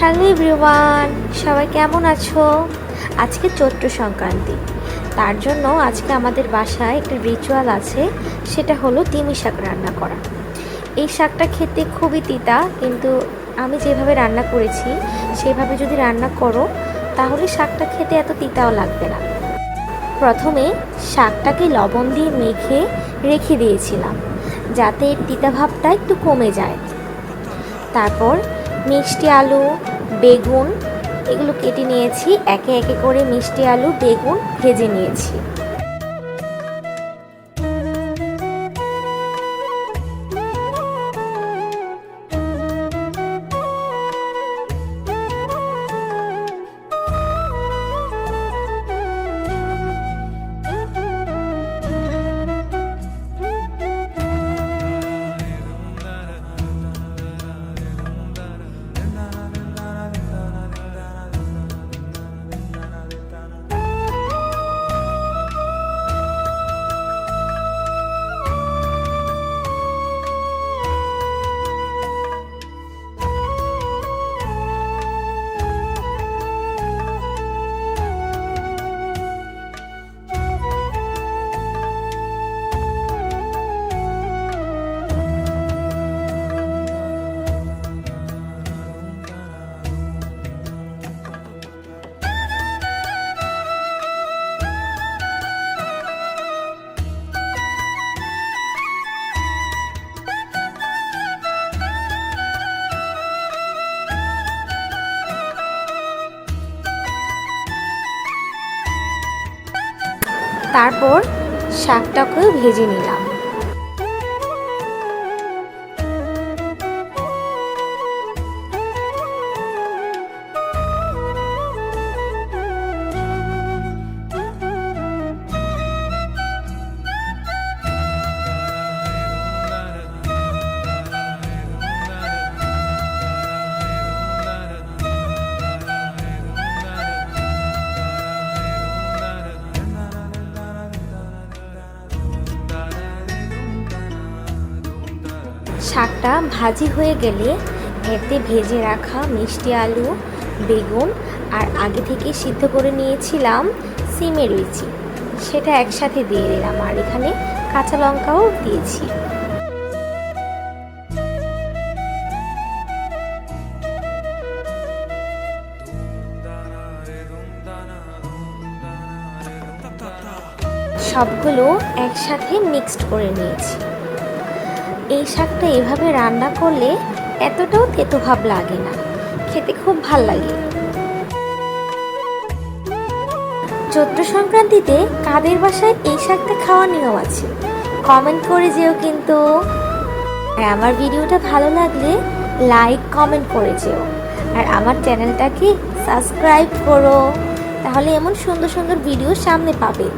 Hello everyone, সবাই কেমন আছো? আজকে চৈত্র সংক্রান্তি, তার জন্য আজকে আমাদের বাসায় একটা রিচুয়াল আছে, সেটা হলো তিমি শাক রান্না করা। এই শাকটা খেতে খুবই তিতা, কিন্তু আমি যেভাবে রান্না করেছি সেভাবে যদি রান্না করো তাহলে শাকটা খেতে এত তিতাও লাগবে না। প্রথমে শাকটাকে লবণ দিয়ে মেখে রেখে দিয়েছিলাম যাতে এর তিতা ভাবটা একটু কমে যায়। তারপর মিষ্টি আলু, বেগুন এগুলো কেটে নিয়েছি, একে একে করে মিষ্টি আলু বেগুন ভেজে নিয়েছি। তারপর শাকটাকেও ভেজে নিলাম। শাকটা ভাজি হয়ে গেলে এতে ভেজে রাখা মিষ্টি আলু, বেগুন আর আগে থেকে সিদ্ধ করে নিয়েছিলাম সিমের বিচি, সেটা একসাথে দিয়ে দিলাম, আর এখানে কাঁচা লঙ্কাও দিয়েছি। সবগুলো একসাথে মিক্সড করে নিয়েছি। এই শাকটা এভাবে রান্না করলে এতটাও তেতো ভাব লাগে না, খেতে খুব ভাল লাগে। চৈত্র সংক্রান্তিতে কাদের বাসায় এই শাকটা খাওয়ার নিয়ম আছে কমেন্ট করে যেও কিন্তু। আর আমার ভিডিওটা ভালো লাগলে লাইক কমেন্ট করে যেও, আর আমার চ্যানেলটাকে সাবস্ক্রাইব করো, তাহলে এমন সুন্দর সুন্দর ভিডিও সামনে পাবে।